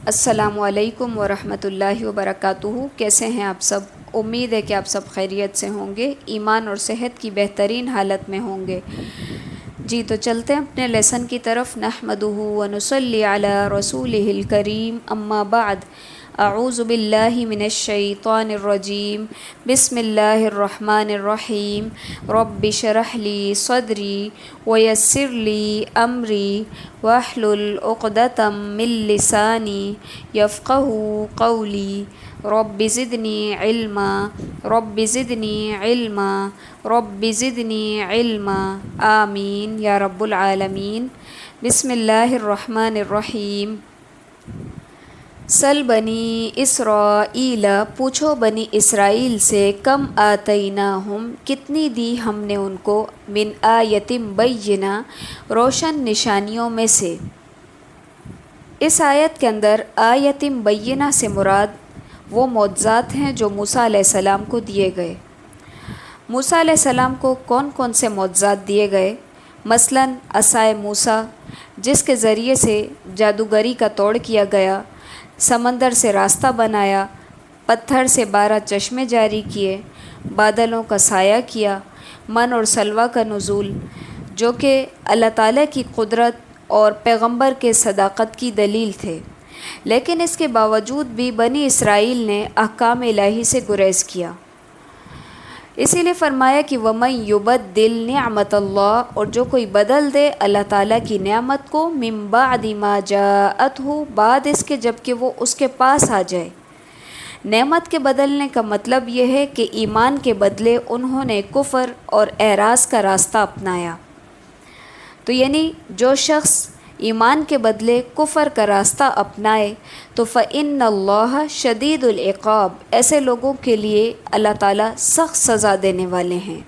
السلام علیکم ورحمۃ اللہ وبرکاتہ۔ کیسے ہیں آپ سب؟ امید ہے کہ آپ سب خیریت سے ہوں گے، ایمان اور صحت کی بہترین حالت میں ہوں گے۔ جی تو چلتے ہیں اپنے لیسن کی طرف۔ نحمدہ ونصلی علی رسولہ الکریم، اما بعد، اعوذ باللہ من الشیطان الرجیم، بسم اللہ الرحمن الرحیم، رب اشرح لی صدری ویسر لی امری واحلل عقدۃ من لسانی یفقہوا قولی، رب زدنی علما، رب زدنی علما، رب زدنی علما، آمین یا رب العالمین۔ بسم اللہ الرحمن الرحیم۔ سل بنی اسرائیل، پوچھو بنی اسرائیل سے، کم آتیناہم، کتنی دی ہم نے ان کو، من آیۃ بینہ، روشن نشانیوں میں سے۔ اس آیت کے اندر آیۃ بینہ سے مراد وہ معجزات ہیں جو موسیٰ علیہ السلام کو دیے گئے۔ موسیٰ علیہ السلام کو کون کون سے معجزات دیے گئے؟ مثلاً عصائے موسیٰ، جس کے ذریعے سے جادوگری کا توڑ کیا گیا، سمندر سے راستہ بنایا، پتھر سے 12 چشمے جاری کیے، بادلوں کا سایہ کیا، من اور سلویٰ کا نزول، جو کہ اللہ تعالیٰ کی قدرت اور پیغمبر کے صداقت کی دلیل تھے۔ لیکن اس کے باوجود بھی بنی اسرائیل نے احکام الہی سے گریز کیا۔ اسی لیے فرمایا کہ وَمَن يُبَدِّلْ نِعْمَتَ اللَّهِ، اور جو کوئی بدل دے اللہ تعالیٰ کی نعمت کو، مِن بَعْدِ مَا جَاءَتْهُ، بعد اس کے جب کہ وہ اس کے پاس آ جائے۔ نعمت کے بدلنے کا مطلب یہ ہے کہ ایمان کے بدلے انہوں نے کفر اور اعراض کا راستہ اپنایا۔ تو یعنی جو شخص ایمان کے بدلے کفر کا راستہ اپنائے تو فَإِنَّ اللَّهَ شَدِيدُ الْعِقَابِ، ایسے لوگوں کے لیے اللہ تعالیٰ سخت سزا دینے والے ہیں۔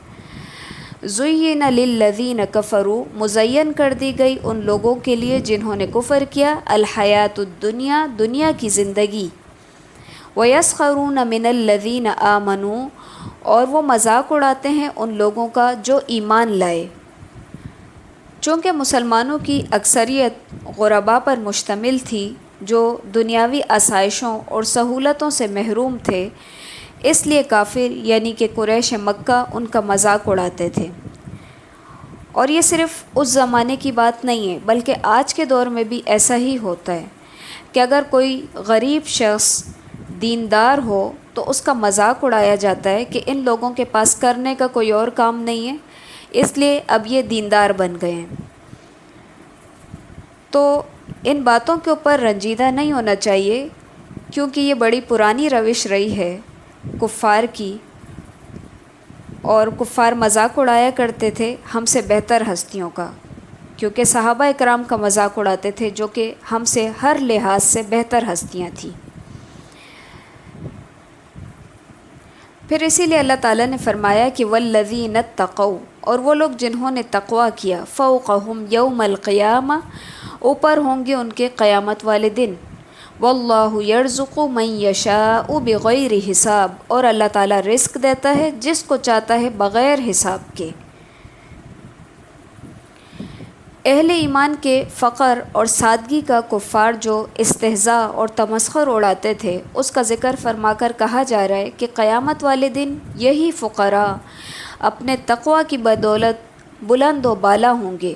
زُيِّنَ لِلَّذِينَ كَفَرُوا، مزین کر دی گئی ان لوگوں کے لیے جنہوں نے کفر کیا، الحیات الدنیا، دنیا کی زندگی، وَيَسْخَرُونَ مِنَ الَّذِينَ آمَنُوا، اور وہ مذاق اڑاتے ہیں ان لوگوں کا جو ایمان لائے۔ چونکہ مسلمانوں کی اکثریت غرباء پر مشتمل تھی جو دنیاوی آسائشوں اور سہولتوں سے محروم تھے، اس لیے کافر یعنی کہ قریش مکہ ان کا مذاق اڑاتے تھے۔ اور یہ صرف اس زمانے کی بات نہیں ہے، بلکہ آج کے دور میں بھی ایسا ہی ہوتا ہے کہ اگر کوئی غریب شخص دیندار ہو تو اس کا مذاق اڑایا جاتا ہے کہ ان لوگوں کے پاس کرنے کا کوئی اور کام نہیں ہے، اس لیے اب یہ دیندار بن گئے ہیں۔ تو ان باتوں کے اوپر رنجیدہ نہیں ہونا چاہیے، کیونکہ یہ بڑی پرانی روش رہی ہے کفار کی، اور کفار مذاق اڑایا کرتے تھے ہم سے بہتر ہستیوں کا، کیونکہ صحابہ اکرام کا مذاق اڑاتے تھے جو کہ ہم سے ہر لحاظ سے بہتر ہستیاں تھیں۔ پھر اسی لیے اللہ تعالیٰ نے فرمایا کہ وَالَّذِينَ اتَّقَوْا، اور وہ لوگ جنہوں نے تقویٰ کیا، فَوْقَهُمْ يَوْمَ الْقِيَامَةِ، اوپر ہوں گے ان کے قیامت والے دن، وَاللَّهُ يَرْزُقُ مَن يَشَاءُ بِغَيْرِ حساب، اور اللہ تعالیٰ رزق دیتا ہے جس کو چاہتا ہے بغیر حساب کے۔ اہل ایمان کے فقر اور سادگی کا کفار جو استہزاء اور تمسخر اڑاتے تھے، اس کا ذکر فرما کر کہا جا رہا ہے کہ قیامت والے دن یہی فقراء اپنے تقوی کی بدولت بلند و بالا ہوں گے،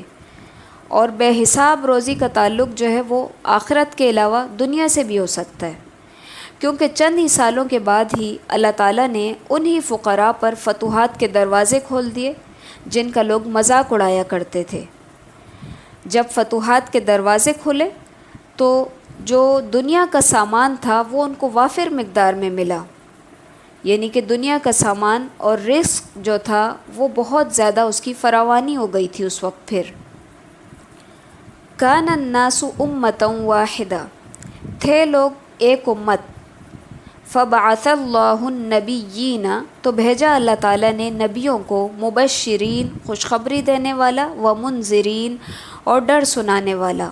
اور بے حساب روزی کا تعلق جو ہے وہ آخرت کے علاوہ دنیا سے بھی ہو سکتا ہے، کیونکہ چند ہی سالوں کے بعد ہی اللہ تعالیٰ نے انہی فقراء پر فتوحات کے دروازے کھول دیے جن کا لوگ مذاق اڑایا کرتے تھے۔ جب فتوحات کے دروازے کھلے تو جو دنیا کا سامان تھا وہ ان کو وافر مقدار میں ملا، یعنی کہ دنیا کا سامان اور رزق جو تھا وہ بہت زیادہ اس کی فراوانی ہو گئی تھی اس وقت۔ پھر کان الناس امۃ واحدہ، تھے لوگ ایک امت، فبعث اللہ النبیین، تو بھیجا اللہ تعالیٰ نے نبیوں کو، مبشرین خوشخبری دینے والا، ومنذرین اور ڈر سنانے والا،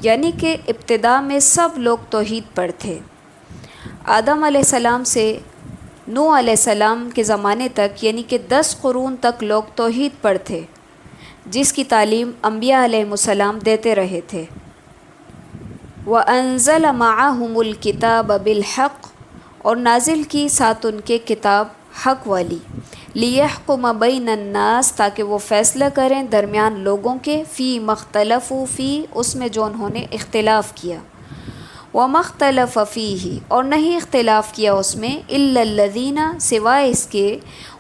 یعنی کہ ابتدا میں سب لوگ توحید پر تھے۔ آدم علیہ السلام سے نوح علیہ السلام کے زمانے تک، یعنی کہ 10 قرون تک لوگ توحید پر تھے، جس کی تعلیم انبیاء علیہ السلام دیتے رہے تھے۔ وَأَنزَلَ مَعَهُمُ الْكِتَابَ بِالْحَقِّ، اور نازل کی ساتھ ان کے کتاب حق والی، لِيَحْكُمَ بَيْنَ النَّاسِ، تاکہ وہ فیصلہ کریں درمیان لوگوں کے، فی مختلف فی، اس میں جو انہوں نے اختلاف کیا، وَمَا اخْتَلَفَ فِيهِ، اور نہیں اختلاف کیا اس میں، إِلَّا الَّذِينَ، سوائے اس کے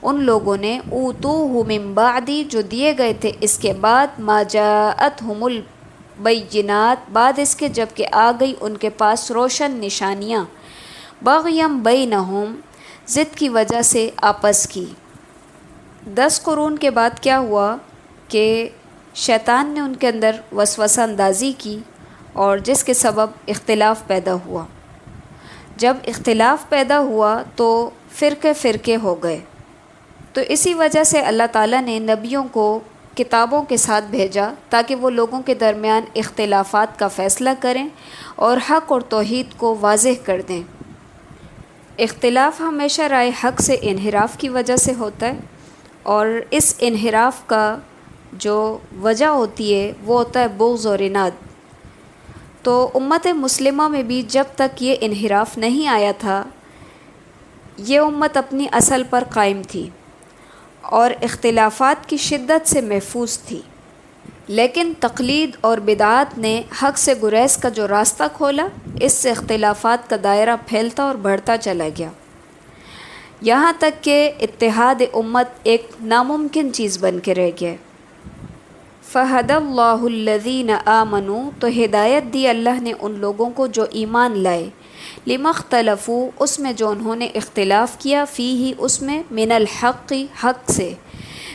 ان لوگوں نے، أُوتُوهُ مِن بَعْدِ، جو دیے گئے تھے اس کے بعد، مَا جَاءَتْهُمُ البینات، بعد اس کے جب کہ آ گئی ان کے پاس روشن نشانیاں، بغیم بینہم، ضد کی وجہ سے آپس کی۔ 10 قرون کے بعد کیا ہوا کہ شیطان نے ان کے اندر وسوسہ اندازی کی، اور جس کے سبب اختلاف پیدا ہوا۔ جب اختلاف پیدا ہوا تو فرقے فرقے ہو گئے، تو اسی وجہ سے اللہ تعالیٰ نے نبیوں کو کتابوں کے ساتھ بھیجا تاکہ وہ لوگوں کے درمیان اختلافات کا فیصلہ کریں اور حق اور توحید کو واضح کر دیں۔ اختلاف ہمیشہ رائے حق سے انحراف کی وجہ سے ہوتا ہے، اور اس انحراف کا جو وجہ ہوتی ہے وہ ہوتا ہے بغض اور اناد۔ تو امت مسلمہ میں بھی جب تک یہ انحراف نہیں آیا تھا، یہ امت اپنی اصل پر قائم تھی اور اختلافات کی شدت سے محفوظ تھی، لیکن تقلید اور بدعات نے حق سے گریز کا جو راستہ کھولا، اس سے اختلافات کا دائرہ پھیلتا اور بڑھتا چلا گیا، یہاں تک کہ اتحاد امت ایک ناممکن چیز بن کے رہ گیا۔ فَهَدَى اللَّهُ الَّذِينَ آمَنُوا، تو ہدایت دی اللہ نے ان لوگوں کو جو ایمان لائے، لِمَا اخْتَلَفُوا، اس میں جو انہوں نے اختلاف کیا، فِيهِ، اس میں، من الحق، حق سے،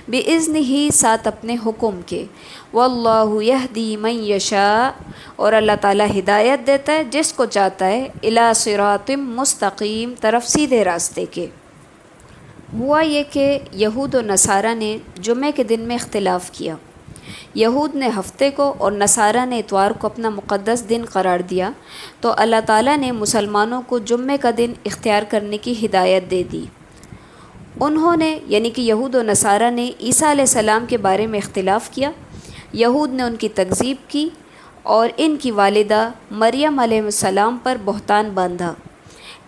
بِإِذْنِهِ، ساتھ اپنے حکم کے، وَاللَّهُ يَهْدِي مَن يَشَاءُ، اور اللہ تعالیٰ ہدایت دیتا ہے جس کو چاہتا ہے، إِلَى صِرَاطٍ مستقیم، طرف سیدھے راستے کے۔ ہوا یہ کہ یہود و نصارہ نے جمعے کے دن میں اختلاف کیا، یہود نے ہفتے کو اور نصارہ نے اتوار کو اپنا مقدس دن قرار دیا، تو اللہ تعالیٰ نے مسلمانوں کو جمعے کا دن اختیار کرنے کی ہدایت دے دی۔ انہوں نے، یعنی کہ یہود و نصارہ نے عیسیٰ علیہ السلام کے بارے میں اختلاف کیا، یہود نے ان کی تکذیب کی اور ان کی والدہ مریم علیہ السلام پر بہتان باندھا۔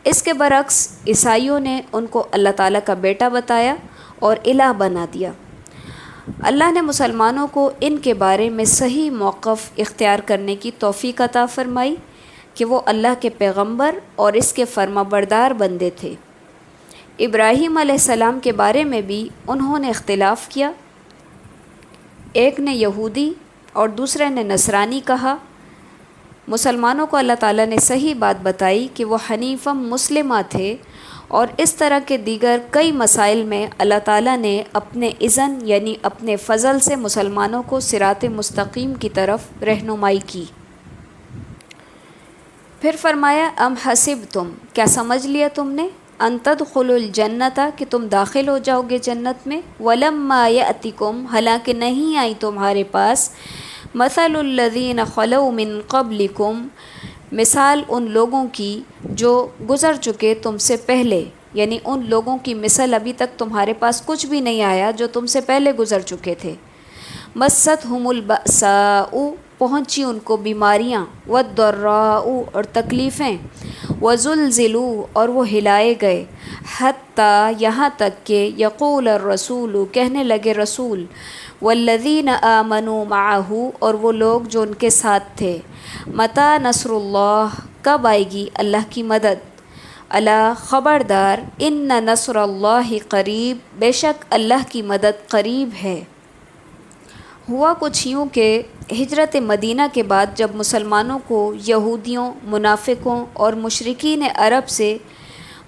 اس کے برعکس عیسائیوں نے ان کو اللہ تعالیٰ کا بیٹا بتایا اور الہ بنا دیا۔ اللہ نے مسلمانوں کو ان کے بارے میں صحیح موقف اختیار کرنے کی توفیق عطا فرمائی کہ وہ اللہ کے پیغمبر اور اس کے فرما بردار بندے تھے۔ ابراہیم علیہ السلام کے بارے میں بھی انہوں نے اختلاف کیا، ایک نے یہودی اور دوسرے نے نصرانی کہا۔ مسلمانوں کو اللہ تعالیٰ نے صحیح بات بتائی کہ وہ حنیفہ مسلمہ تھے، اور اس طرح کے دیگر کئی مسائل میں اللہ تعالیٰ نے اپنے اذن، یعنی اپنے فضل سے مسلمانوں کو صراط مستقیم کی طرف رہنمائی کی۔ پھر فرمایا، ام حسبتم، کیا سمجھ لیا تم نے، ان تدخلوا الجنت، کہ تم داخل ہو جاؤ گے جنت میں، ولما یأتکم، حالانکہ نہیں آئی تمہارے پاس، مثل الذین خلوا من قبلکم، مثال ان لوگوں کی جو گزر چکے تم سے پہلے، یعنی ان لوگوں کی مثل ابھی تک تمہارے پاس کچھ بھی نہیں آیا جو تم سے پہلے گزر چکے تھے۔ مستہم البأساء، پہنچی ان کو بیماریاں، والضراء، اور تکلیفیں، وزلزلوا، اور وہ ہلائے گئے، حتیٰ، یہاں تک کہ، یقول الرسول، کہنے لگے رسول، والذین آمنوا معہ، اور وہ لوگ جو ان کے ساتھ تھے، متی نصر اللہ، کب آئے گی اللہ کی مدد، الا، خبردار، ان نصر اللہ قریب، بے شک اللہ کی مدد قریب ہے۔ ہوا کچھ یوں کہ ہجرت مدینہ کے بعد جب مسلمانوں کو یہودیوں، منافقوں اور مشرکین عرب سے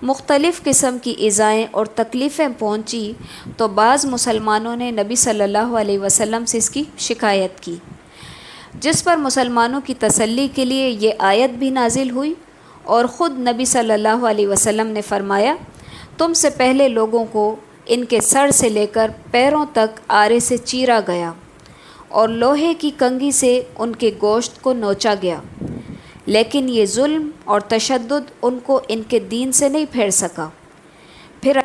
مختلف قسم کی ایذائیں اور تکلیفیں پہنچی، تو بعض مسلمانوں نے نبی صلی اللہ علیہ وسلم سے اس کی شکایت کی، جس پر مسلمانوں کی تسلی کے لیے یہ آیت بھی نازل ہوئی، اور خود نبی صلی اللہ علیہ وسلم نے فرمایا، تم سے پہلے لوگوں کو ان کے سر سے لے کر پیروں تک آرے سے چیرا گیا، اور لوہے کی کنگھی سے ان کے گوشت کو نوچا گیا، لیکن یہ ظلم اور تشدد ان کو ان کے دین سے نہیں پھیر سکا۔ پھر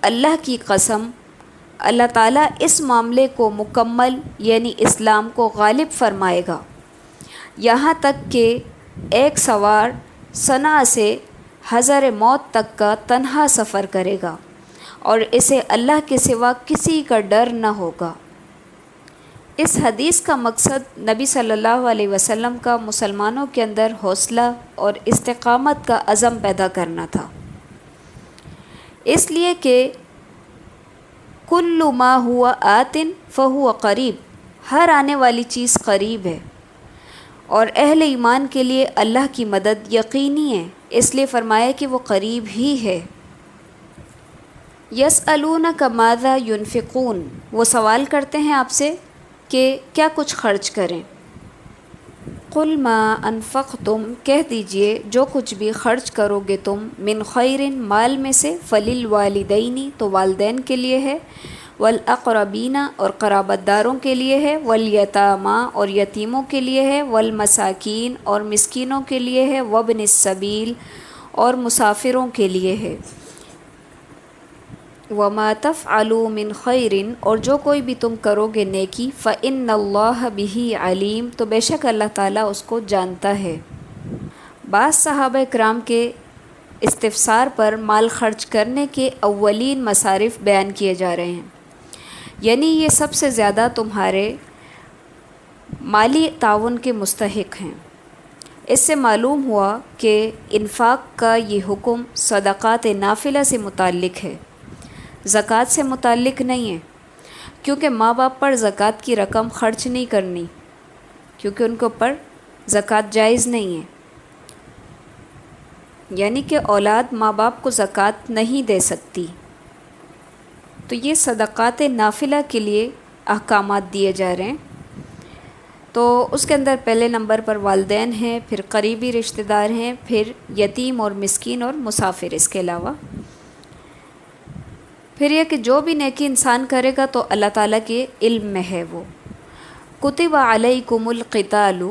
اللہ کی قسم، اللہ تعالیٰ اس معاملے کو مکمل، یعنی اسلام کو غالب فرمائے گا، یہاں تک کہ ایک سوار صنعاء سے حضر موت تک کا تنہا سفر کرے گا اور اسے اللہ کے سوا کسی کا ڈر نہ ہوگا۔ اس حدیث کا مقصد نبی صلی اللہ علیہ وسلم کا مسلمانوں کے اندر حوصلہ اور استقامت کا عزم پیدا کرنا تھا، اس لیے کہ کل ما ہوا آت فہو قریب، ہر آنے والی چیز قریب ہے، اور اہل ایمان کے لیے اللہ کی مدد یقینی ہے، اس لیے فرمایا کہ وہ قریب ہی ہے۔ یسألونک ماذا ینفقون، وہ سوال کرتے ہیں آپ سے کہ کیا کچھ خرچ کریں۔ قل ما انفقتم، کہہ دیجئے جو کچھ بھی خرچ کرو گے تم، من خیر، مال میں سے، فللوالدین، تو والدین کے لیے ہے، والاقربین، اور قرابت داروں کے لیے ہے، والیتامی، اور یتیموں کے لیے ہے، والمساکین، اور مسکینوں کے لیے ہے، وابن السبیل، اور مسافروں کے لیے ہے۔ وما تفعلوا من خیر، اور جو کوئی بھی تم کرو گے نیکی، فإن اللہ بہ علیم، تو بے شک اللہ تعالیٰ اس کو جانتا ہے۔ بعض صحابہ کرام کے استفسار پر مال خرچ کرنے کے اولین مصارف بیان کیے جا رہے ہیں، یعنی یہ سب سے زیادہ تمہارے مالی تعاون کے مستحق ہیں۔ اس سے معلوم ہوا کہ انفاق کا یہ حکم صدقات نافلہ سے متعلق ہے، زکوٰۃ سے متعلق نہیں ہے، کیونکہ ماں باپ پر زکوٰۃ کی رقم خرچ نہیں کرنی، کیونکہ ان کے اوپر زکوٰۃ جائز نہیں ہے، یعنی کہ اولاد ماں باپ کو زکوٰۃ نہیں دے سکتی۔ تو یہ صدقات نافلہ کے لیے احکامات دیے جا رہے ہیں۔ تو اس کے اندر پہلے نمبر پر والدین ہیں، پھر قریبی رشتہ دار ہیں، پھر یتیم اور مسکین اور مسافر، اس کے علاوہ پھر یہ کہ جو بھی نیکی انسان کرے گا تو اللہ تعالیٰ کے علم میں ہے وہ۔ کتب علیکم القتال،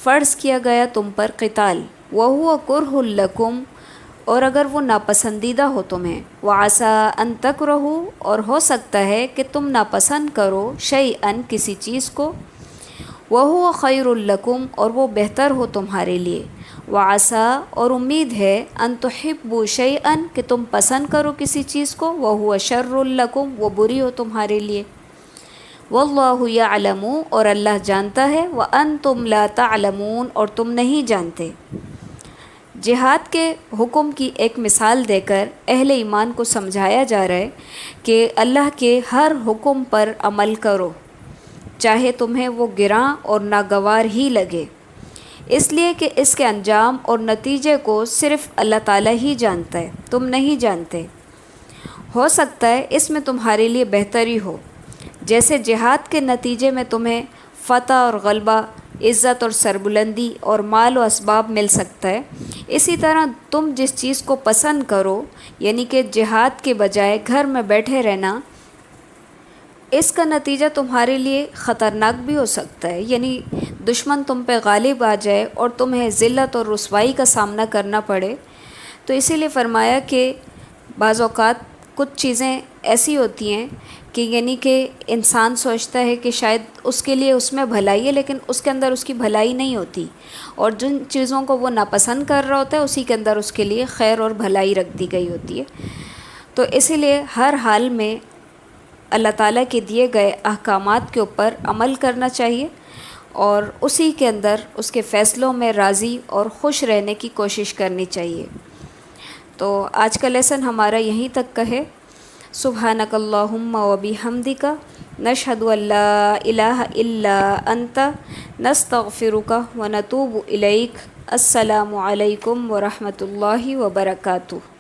فرض کیا گیا تم پر قتال، وہو کرہ لکم، اور اگر وہ ناپسندیدہ ہو تمہیں، وعسیٰ ان تکرہوا، اور ہو سکتا ہے کہ تم ناپسند کرو، شیئن، کسی چیز کو، وہو خیر لکم، اور وہ بہتر ہو تمہارے لیے، وعسیٰ، اور امید ہے، ان تحبوا شیئن، کہ تم پسند کرو کسی چیز کو، وہو شر لکم، وہ بری ہو تمہارے لیے، واللہ یعلم، اور اللہ جانتا ہے، وانتم لا تعلمون، اور تم نہیں جانتے۔ جہاد کے حکم کی ایک مثال دے کر اہل ایمان کو سمجھایا جا رہا ہے کہ اللہ کے ہر حکم پر عمل کرو، چاہے تمہیں وہ گراں اور ناگوار ہی لگے، اس لیے کہ اس کے انجام اور نتیجے کو صرف اللہ تعالیٰ ہی جانتا ہے، تم نہیں جانتے۔ ہو سکتا ہے اس میں تمہارے لیے بہتری ہو، جیسے جہاد کے نتیجے میں تمہیں فتح اور غلبہ، عزت اور سربلندی اور مال و اسباب مل سکتا ہے، اسی طرح تم جس چیز کو پسند کرو، یعنی کہ جہاد کے بجائے گھر میں بیٹھے رہنا، اس کا نتیجہ تمہارے لیے خطرناک بھی ہو سکتا ہے، یعنی دشمن تم پہ غالب آ جائے اور تمہیں ذلت اور رسوائی کا سامنا کرنا پڑے۔ تو اسی لیے فرمایا کہ بعض اوقات کچھ چیزیں ایسی ہوتی ہیں کہ یعنی کہ انسان سوچتا ہے کہ شاید اس کے لیے اس میں بھلائی ہے، لیکن اس کے اندر اس کی بھلائی نہیں ہوتی، اور جن چیزوں کو وہ ناپسند کر رہا ہوتا ہے اسی کے اندر اس کے لیے خیر اور بھلائی رکھ دی گئی ہوتی ہے۔ تو اسی لیے ہر حال میں اللہ تعالیٰ کے دیے گئے احکامات کے اوپر عمل کرنا چاہیے، اور اسی کے اندر اس کے فیصلوں میں راضی اور خوش رہنے کی کوشش کرنی چاہیے۔ تو آج کا لیسن ہمارا یہیں تک کا ہے۔ سبحانک اللہم و بحمدک، نشہد ان لا الہ الا انت، نستغفرک و نتوب الیک۔ السلام علیکم ورحمۃ اللہ وبرکاتہ۔